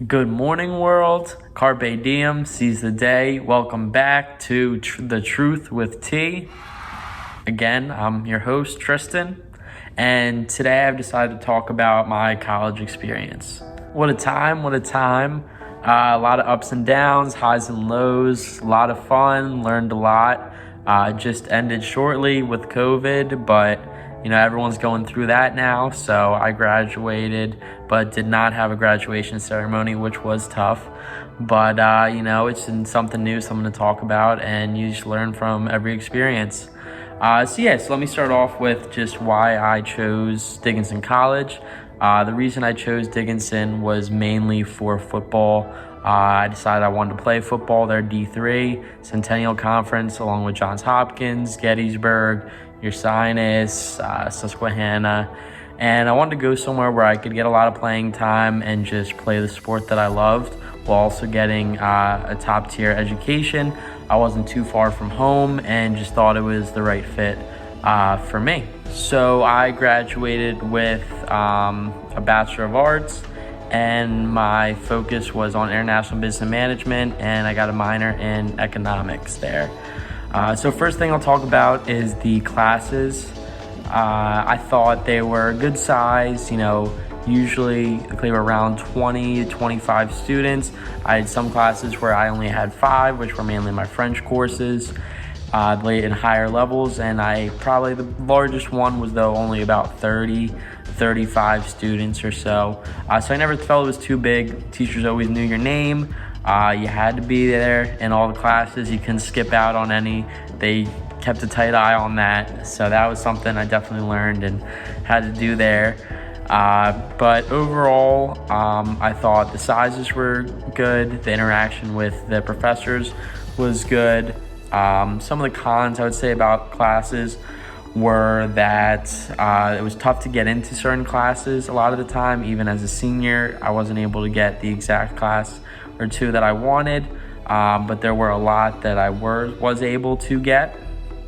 Good morning, world. Carpe diem, seize the day. Welcome back to The Truth with T. Again, I'm your host, Tristan, and today I've decided to talk about my college experience. What a time, what a time. A lot of ups and downs, highs and lows, a lot of fun, learned a lot. Just ended shortly with COVID, but everyone's going through that now. So I graduated, but did not have a graduation ceremony, which was tough. But, it's something new, something to talk about, and you just learn from every experience. So let me start off with just why I chose Dickinson College. The reason I chose Dickinson was mainly for football. I decided I wanted to play football. They're D3, Centennial Conference, along with Johns Hopkins, Gettysburg, Ursinus, Susquehanna. And I wanted to go somewhere where I could get a lot of playing time and just play the sport that I loved while also getting a top-tier education. I wasn't too far from home and just thought it was the right fit for me. So I graduated with a Bachelor of Arts, and my focus was on international business management, and I got a minor in economics there. So first thing I'll talk about is the classes. I thought they were a good size, usually they were around 20 to 25 students. I had some classes where I only had 5, which were mainly my French courses, late in higher levels, and the largest one was though only about 35 students or so. So I never felt it was too big. Teachers always knew your name. You had to be there in all the classes. You couldn't skip out on any. They kept a tight eye on that. So that was something I definitely learned and had to do there. But overall, I thought the sizes were good. The interaction with the professors was good. Some of the cons I would say about classes were that it was tough to get into certain classes a lot of the time. Even as a senior, I wasn't able to get the exact class or two that I wanted, but there were a lot that I was able to get.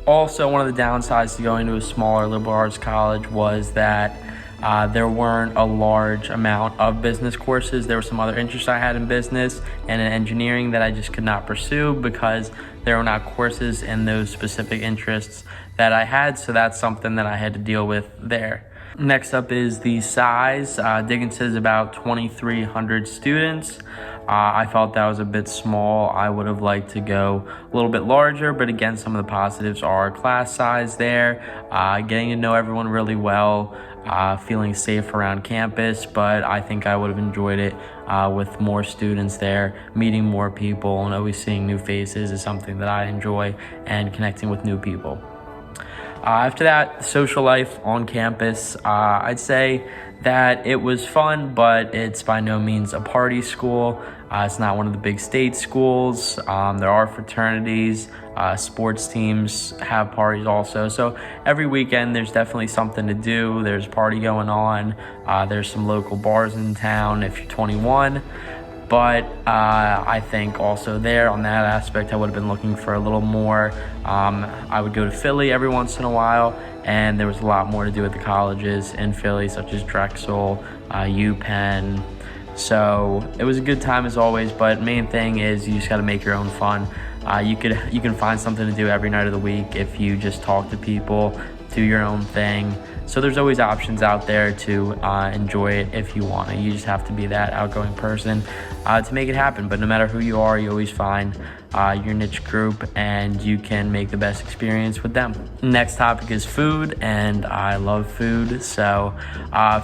Also, one of the downsides to going to a smaller liberal arts college was that there weren't a large amount of business courses. There were some other interests I had in business and in engineering that I just could not pursue because there were not courses in those specific interests that I had. So that's something that I had to deal with there. Next up is the size. Dickinson is about 2,300 students. I felt that was a bit small. I would have liked to go a little bit larger, but again, some of the positives are class size there, getting to know everyone really well, feeling safe around campus, but I think I would have enjoyed it with more students there. Meeting more people and always seeing new faces is something that I enjoy, and connecting with new people. After that, social life on campus, I'd say that it was fun, but it's by no means a party school. It's not one of the big state schools. There are fraternities, sports teams have parties also. So every weekend there's definitely something to do. There's a party going on. There's some local bars in town if you're 21. But I think also there on that aspect, I would have been looking for a little more. I would go to Philly every once in a while, and there was a lot more to do at the colleges in Philly, such as Drexel, UPenn. So it was a good time as always, but main thing is you just got to make your own fun. You can find something to do every night of the week if you just talk to people, do your own thing. So there's always options out there to enjoy it if you want to. You just have to be that outgoing person to make it happen. But no matter who you are, you always find your niche group, and you can make the best experience with them. Next topic is food, and I love food. So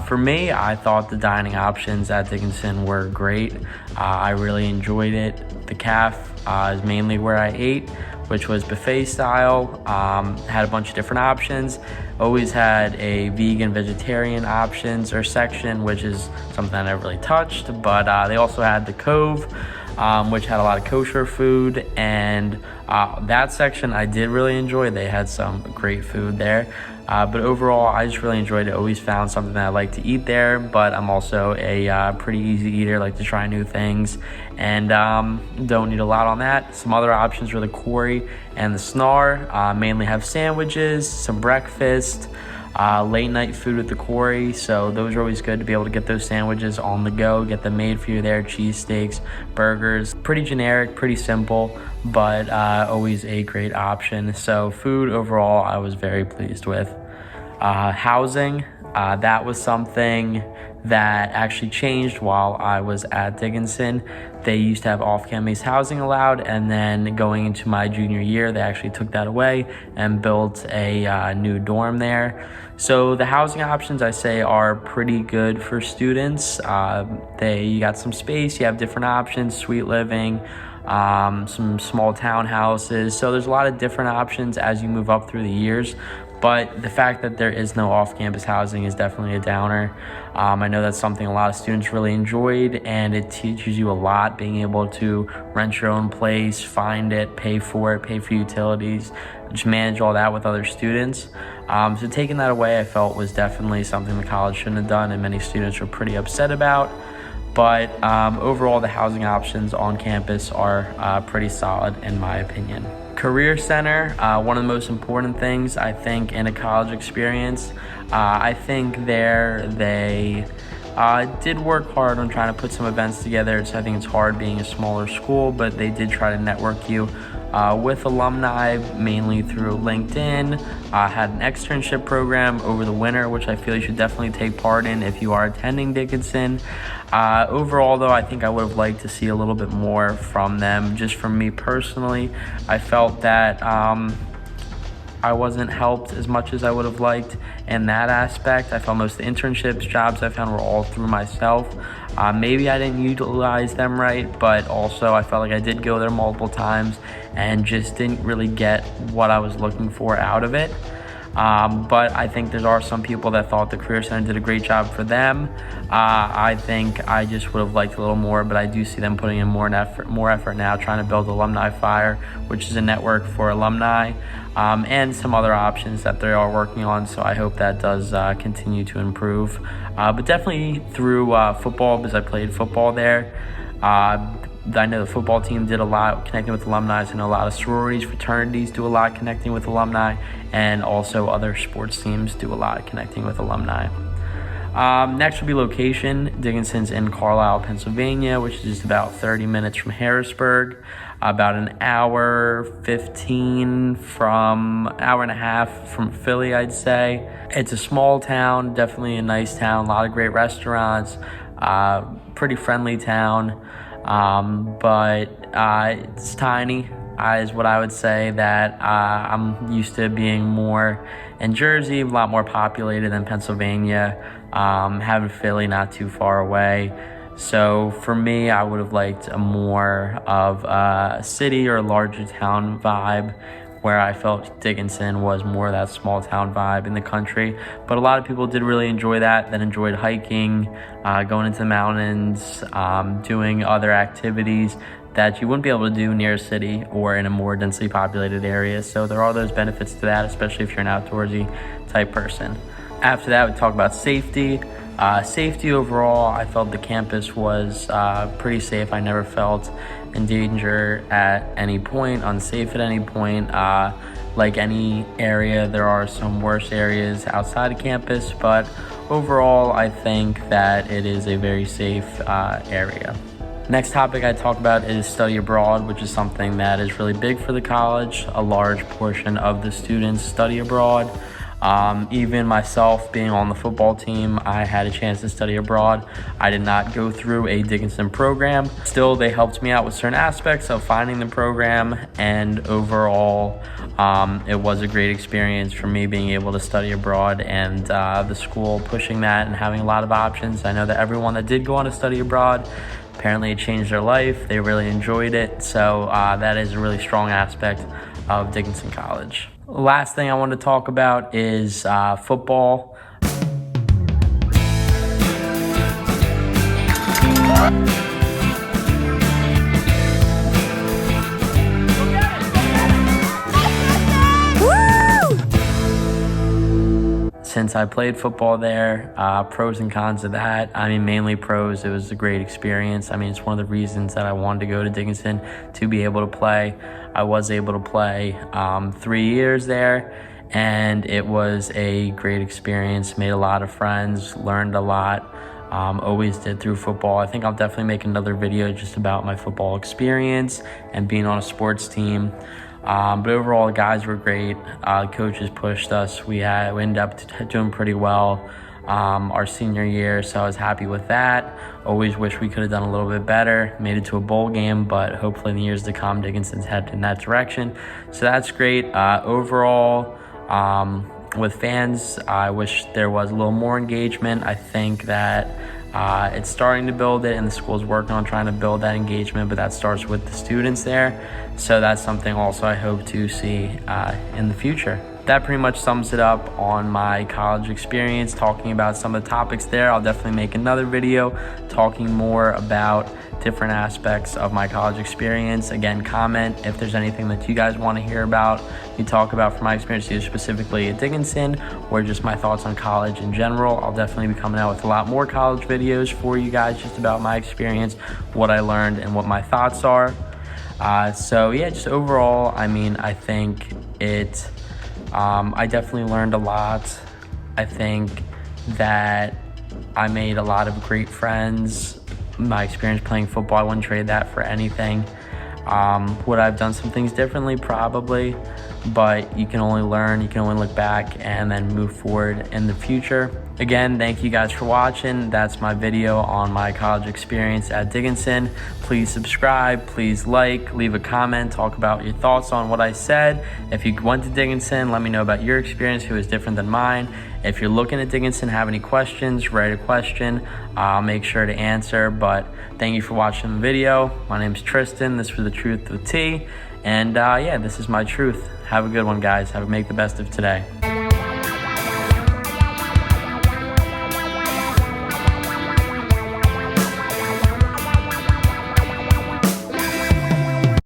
for me, I thought the dining options at Dickinson were great. I really enjoyed it. The caf is mainly where I ate, which was buffet style. Had a bunch of different options. Always had a vegan, vegetarian options or section, which is something I never really touched. But they also had the COVE, which had a lot of kosher food, and that section I did really enjoy. They had some great food there. But overall, I just really enjoyed it. Always found something that I like to eat there, but I'm also a pretty easy eater, like to try new things, and don't need a lot on that. Some other options were the Quarry and the SNAR. Mainly have sandwiches, some breakfast, late night food at the quarry, so those are always good to be able to get those sandwiches on the go, get them made for you there, cheesesteaks, burgers, pretty generic, pretty simple, but always a great option. So food overall, I was very pleased with. Housing, that was something that actually changed while I was at Dickinson. They used to have off-campus housing allowed, and then going into my junior year, they actually took that away and built a new dorm there. So the housing options, I say, are pretty good for students. You got some space, you have different options, suite living, some small townhouses. So there's a lot of different options as you move up through the years. But the fact that there is no off-campus housing is definitely a downer. I know that's something a lot of students really enjoyed, and it teaches you a lot, being able to rent your own place, find it, pay for utilities, just manage all that with other students. So taking that away, I felt was definitely something the college shouldn't have done, and many students were pretty upset about. But overall, the housing options on campus are pretty solid in my opinion. Career Center, one of the most important things I think in a college experience. I think they did work hard on trying to put some events together. I think it's hard being a smaller school, but they did try to network you with alumni, mainly through LinkedIn. Had an externship program over the winter, which I feel you should definitely take part in if you are attending Dickinson. Overall, though, I think I would have liked to see a little bit more from them. Just from me personally, I felt that I wasn't helped as much as I would have liked in that aspect. I felt most of the internships, jobs I found were all through myself. Maybe I didn't utilize them right, but also I felt like I did go there multiple times and just didn't really get what I was looking for out of it. But I think there are some people that thought the Career Center did a great job for them. I think I just would have liked a little more, but I do see them putting in more effort now, trying to build Alumni Fire, which is a network for alumni, and some other options that they are working on. So I hope that does continue to improve. But definitely through football, because I played football there. I know the football team did a lot connecting with alumni. I know a lot of sororities, fraternities do a lot connecting with alumni, and also other sports teams do a lot connecting with alumni. Next will be location. Dickinson's in Carlisle, Pennsylvania, which is just about 30 minutes from Harrisburg, about an hour 15 hour and a half from Philly, I'd say. It's a small town, definitely a nice town, a lot of great restaurants, pretty friendly town. But it's tiny, is what I would say. That I'm used to being more in Jersey, a lot more populated than Pennsylvania, having Philly not too far away. So for me, I would have liked a more of a city or a larger town vibe, where I felt Dickinson was more of that small town vibe in the country. But a lot of people did really enjoy that enjoyed hiking, going into the mountains, doing other activities that you wouldn't be able to do near a city or in a more densely populated area. So there are those benefits to that, especially if you're an outdoorsy type person. After that, we talk about safety. Safety overall, I felt the campus was pretty safe. I never felt in danger at any point, unsafe at any point. Like any area, there are some worse areas outside of campus, but overall, I think that it is a very safe area. Next topic I talk about is study abroad, which is something that is really big for the college. A large portion of the students study abroad. Even myself being on the football team, I had a chance to study abroad. I did not go through a Dickinson program. Still, they helped me out with certain aspects of finding the program, and overall, it was a great experience for me being able to study abroad, and the school pushing that and having a lot of options. I know that everyone that did go on to study abroad, apparently it changed their life. They really enjoyed it. So that is a really strong aspect of Dickinson College. Last thing I want to talk about is football. Since I played football there, pros and cons of that. I mean, mainly pros. It was a great experience. I mean, it's one of the reasons that I wanted to go to Dickinson, to be able to play. I was able to play 3 years there, and it was a great experience. Made a lot of friends, learned a lot. Always did through football. I think I'll definitely make another video just about my football experience and being on a sports team. But overall, the guys were great. Coaches pushed us. We ended up doing pretty well our senior year, so I was happy with that. Always wish we could have done a little bit better. Made it to a bowl game, but hopefully in the years to come, Dickinson's headed in that direction. So that's great. Overall, with fans, I wish there was a little more engagement. I think that it's starting to build it, and the school's working on trying to build that engagement, but that starts with the students there. So that's something also I hope to see in the future. That pretty much sums it up on my college experience, talking about some of the topics there. I'll definitely make another video talking more about different aspects of my college experience. Again, comment if there's anything that you guys want to hear about, you talk about from my experience, either specifically at Dickinson or just my thoughts on college in general. I'll definitely be coming out with a lot more college videos for you guys, just about my experience, what I learned, and what my thoughts are. So yeah, just overall, I mean, I think I definitely learned a lot. I think that I made a lot of great friends. My experience playing football, I wouldn't trade that for anything. Would I have done some things differently? Probably, but you can only learn, you can only look back and then move forward in the future. Again, thank you guys for watching. That's my video on my college experience at Dickinson. Please subscribe, please like, leave a comment, talk about your thoughts on what I said. If you went to Dickinson, let me know about your experience, who is different than mine. If you're looking at Dickinson, have any questions, write a question. I'll make sure to answer, but thank you for watching the video. My name is Tristan. This was The Truth with T. And yeah, this is my truth. Have a good one, guys. Make the best of today.